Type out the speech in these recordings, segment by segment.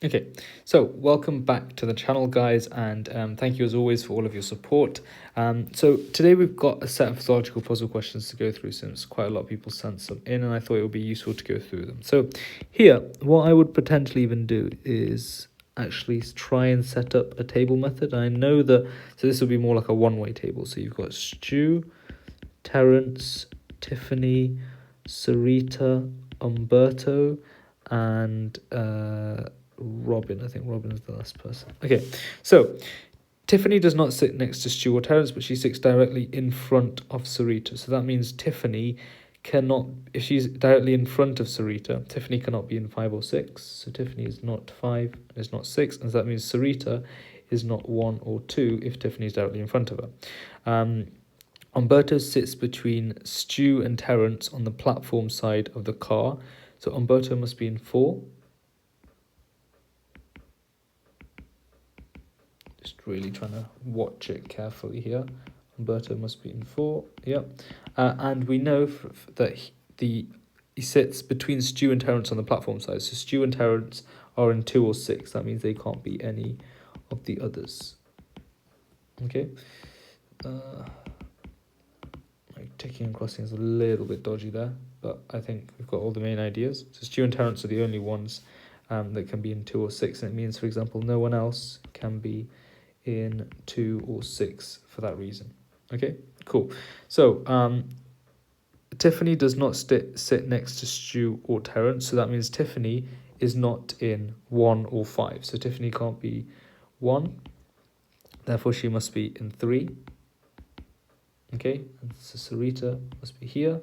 Okay, so welcome back to the channel, guys, and thank you as always for all of your support. So today we've got a set of logical puzzle questions to go through, since quite a lot of people sent some in, and I thought it would be useful to go through them. So here, what I would potentially even do is actually try and set up a table method. I know that, so this will be more like a one-way table. So you've got Stu, Terence, Tiffany, Sarita, Umberto, and Robin. I think Robin is the last person. Okay, so Tiffany does not sit next to Stu or Terence, but she sits directly in front of Sarita. So that means Tiffany cannot, if she's directly in front of Sarita, Tiffany cannot be in 5 or 6. So Tiffany is not 5 and is not 6, and that means Sarita is not 1 or 2 if Tiffany is directly in front of her. Umberto sits between Stu and Terence on the platform side of the car. So Umberto must be in 4. Just really trying to watch it carefully here. Umberto must be in 4. Yep. And we know that he sits between Stu and Terence on the platform side. So Stu and Terence are in 2 or 6. That means they can't be any of the others. Okay. Ticking and crossing is a little bit dodgy there, but I think we've got all the main ideas. So Stu and Terence are the only ones that can be in 2 or 6, and it means, for example, no one else can be in 2 or 6 for that reason. Okay, cool. So Tiffany does not sit next to Stu or Terence, so that means Tiffany is not in 1 or 5. So Tiffany can't be 1, therefore she must be in 3. Okay, and so Sarita must be here.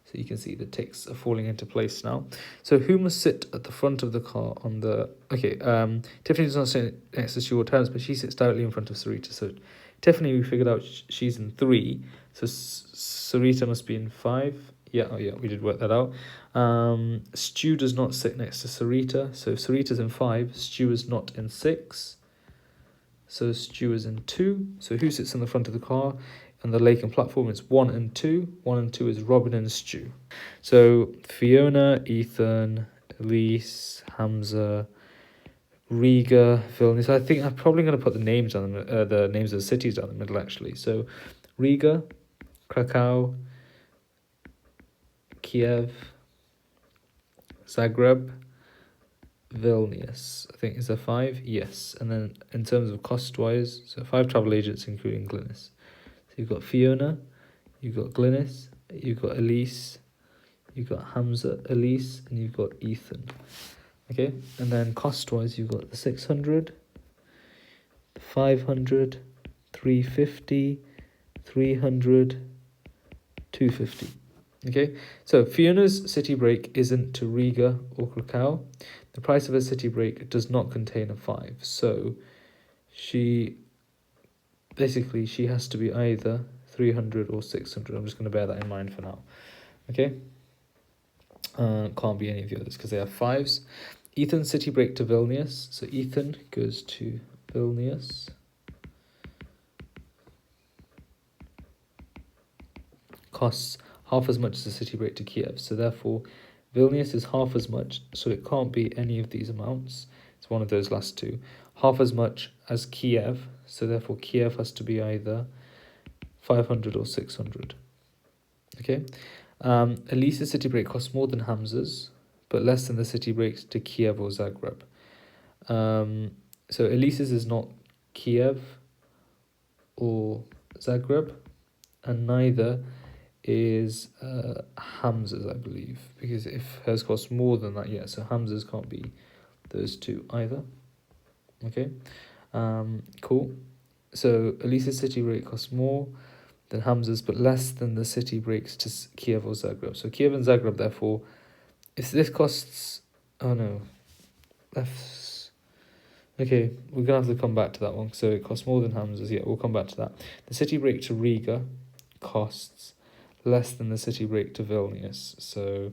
So you can see the ticks are falling into place now. So who must sit at the front of the car on the... Okay, Tiffany does not sit next to Stu or Terence, but she sits directly in front of Sarita. So Tiffany, we figured out she's in 3. So Sarita must be in 5. Yeah, oh yeah, we did work that out. Stu does not sit next to Sarita. So if Sarita's in 5, Stu is not in 6. So Stu is in 2. So who sits in the front of the car? And the lake and platform is 1 and 2. 1 and 2 is Robin and Stu. So Fiona, Ethan, Elise, Hamza, Riga, Vilnius. I think I'm probably going to put the names on the names of the cities down the middle, actually. So Riga, Krakow, Kiev, Zagreb, Vilnius. I think is there 5? Yes. And then in terms of cost-wise, so 5 travel agents including Glynis. So you've got Fiona, you've got Glynis, you've got Elise, you've got Hamza, Elise, and you've got Ethan. Okay, and then cost-wise, you've got the 600, the 500, 350, 300, 250. Okay, so Fiona's city break isn't to Riga or Krakow. The price of a city break does not contain a 5. So she has to be either 300 or 600. I'm just going to bear that in mind for now. Okay. Can't be any of the others because they have 5s. Ethan's city break to Vilnius. So Ethan goes to Vilnius. Costs half as much as the city break to Kiev. So therefore, Vilnius is half as much. So it can't be any of these amounts. It's one of those last two. Half as much as Kiev. So therefore, Kiev has to be either 500 or 600. Okay. Elisa's city break costs more than Hamza's, but less than the city breaks to Kiev or Zagreb. So Elisa's is not Kiev or Zagreb, and neither is Hamza's, I believe, because if hers costs more than that, yeah, so Hamza's can't be those two either. Okay, cool. So Elisa's city break costs more than Hamza's, but less than the city breaks to Kiev or Zagreb. So Kiev and Zagreb, therefore, if this costs... Oh no. Okay, we're going to have to come back to that one. So it costs more than Hamza's. Yeah, we'll come back to that. The city break to Riga costs less than the city break to Vilnius. So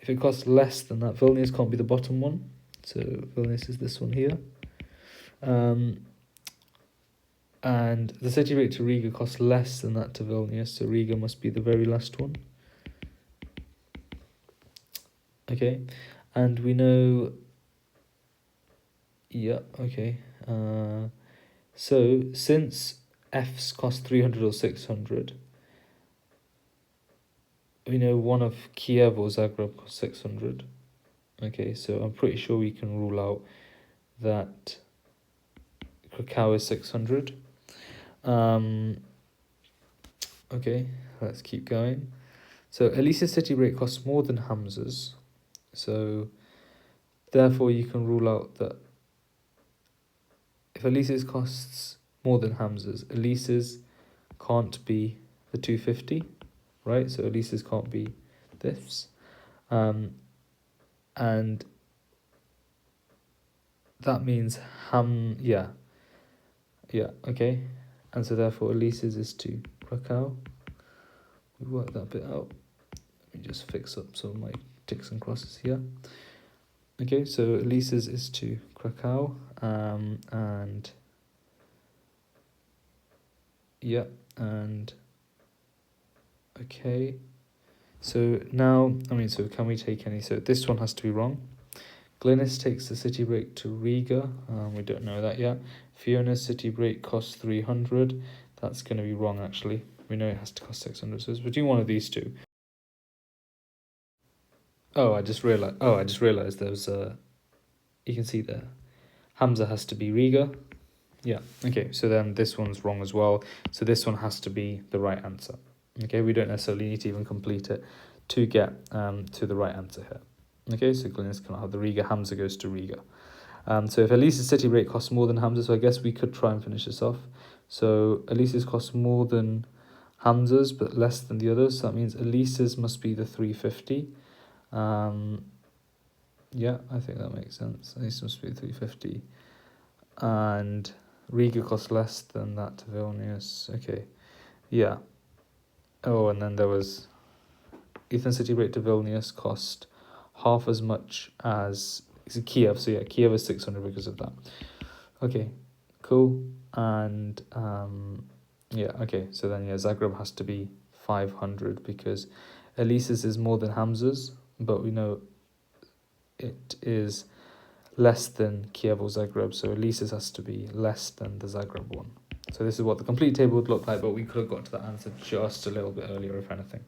if it costs less than that, Vilnius can't be the bottom one. So Vilnius is this one here. And the city break to Riga costs less than that to Vilnius, so Riga must be the very last one. Okay, and we know Yeah, okay. So since F's cost 300 or 600, we know one of Kiev or Zagreb cost 600. Okay, so I'm pretty sure we can rule out that Krakow is 600. Okay, let's keep going. So Elisa's city break costs more than Hamza's. So therefore you can rule out that if Elisa's costs more than Hamza's, Elisa's can't be the 250, right? So Elisa's can't be this. And that means yeah, okay. And so therefore Elisa's is to Krakow. We worked that bit out. Let me just fix up some of my ticks and crosses here. Okay, so Elisa's is to Krakow, and yeah, and okay. So now, so can we take any? So this one has to be wrong. Glynis takes the city break to Riga. We don't know that yet. Fiona's city break costs 300. That's going to be wrong, actually. We know it has to cost 600. So it's between one of these two. I just realized there was a. You can see there. Hamza has to be Riga. Yeah. Okay. So then this one's wrong as well. So this one has to be the right answer. Okay. We don't necessarily need to even complete it to get to the right answer here. Okay. So Glynis cannot have the Riga. Hamza goes to Riga. So if Elisa's city break costs more than Hamza's, so I guess we could try and finish this off. So Elisa's costs more than Hamza's, but less than the others. So that means Elisa's must be the 350. Yeah, I think that makes sense. Elisa's must be the 350. And Riga costs less than that to Vilnius. Okay, yeah. Oh, and then there was Ethan's city break to Vilnius cost half as much as Kiev. So yeah, Kiev is 600 because of that. Okay, cool. And yeah, okay. So then yeah, Zagreb has to be 500 because Elisa's is more than Hamza's, but we know it is less than Kiev or Zagreb, so Elisa's has to be less than the Zagreb one. So this is what the complete table would look like, but we could have got to that answer just a little bit earlier, if anything.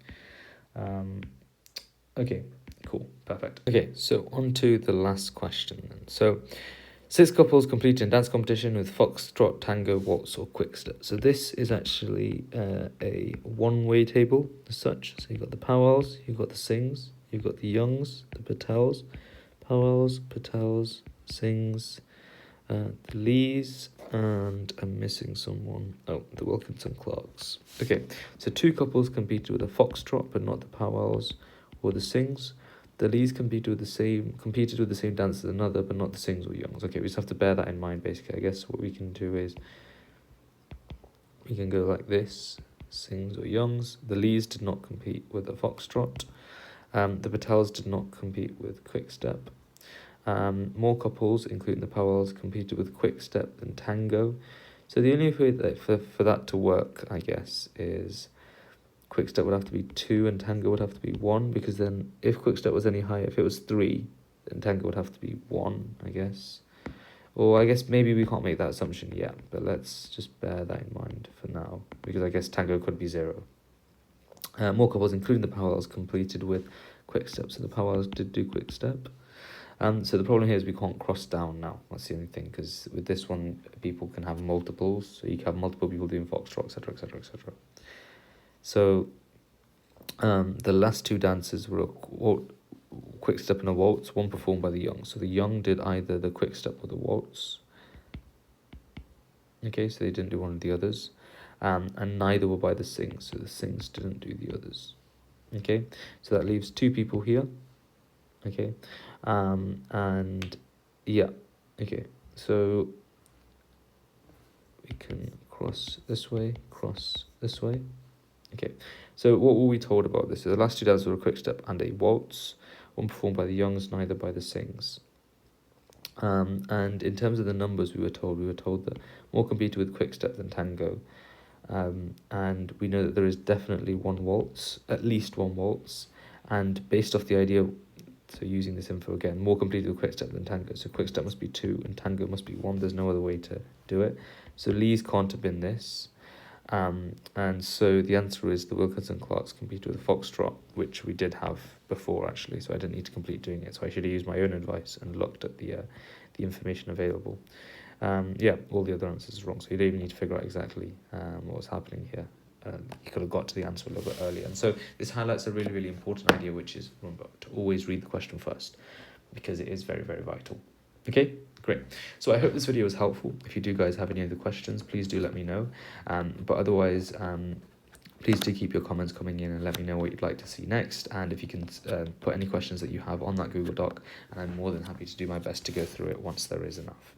Okay, cool, perfect. Okay, so on to the last question then. So 6 couples completed in dance competition with foxtrot, tango, waltz, or quickstep. So this is actually a one-way table as such. So you've got the powwows, you've got the sings, you've got the youngs, the patels, powwows, patels, sings, the Lees, and I'm missing someone. Oh, the Wilkinson Clarks. Okay, so 2 couples competed with a foxtrot, but not the powwows or the sings. The Lees competed with the same dance as another, but not the sings or youngs. Okay, we just have to bear that in mind, basically. I guess what we can do is we can go like this: sings or youngs. The Lees did not compete with the foxtrot. The Patels did not compete with quickstep. More couples, including the Powells, competed with quickstep and tango. So the only way that for that to work, I guess, is quickstep would have to be 2 and tango would have to be 1, because then if quickstep was any higher, if it was 3, then tango would have to be 1, I guess. Or I guess maybe we can't make that assumption yet, but let's just bear that in mind for now, because I guess tango could be 0. More couples, including the Powells, completed with quickstep. So the Powells did do quickstep. So the problem here is we can't cross down now. That's the only thing, because with this one, people can have multiples. So you can have multiple people doing foxtrot, etc., etc., etc. So the last 2 dances were a quickstep and a waltz, one performed by the young. So the young did either the quickstep or the waltz. Okay, so they didn't do one of the others. And neither were by the sings, so the sings didn't do the others. Okay, so that leaves 2 people here. Okay, and yeah, okay, so we can cross this way. Okay, so what were we told about this? So the last 2 dances were a quickstep and a waltz, one performed by the youngs, neither by the sings. And in terms of the numbers, we were told that more competed with quickstep than tango. And we know that there is definitely one waltz, at least one waltz, and based off the idea So using this info again, more completed with quick step than Tango. So quick step must be 2 and Tango must be 1. There's no other way to do it. So Lee's can't have been this. And so the answer is the Wilkinson Clarks completed with a Foxtrot, which we did have before actually, so I didn't need to complete doing it. So I should have used my own advice and looked at the information available. Yeah, all the other answers are wrong, so you don't even need to figure out exactly what was happening here. You could have got to the answer a little bit earlier. And so this highlights a really, really important idea, which is, remember, to always read the question first, because it is very, very vital. Okay, great. So I hope this video was helpful. If you do guys have any other questions, please do let me know. But otherwise, please do keep your comments coming in and let me know what you'd like to see next. And if you can put any questions that you have on that Google Doc, and I'm more than happy to do my best to go through it once there is enough.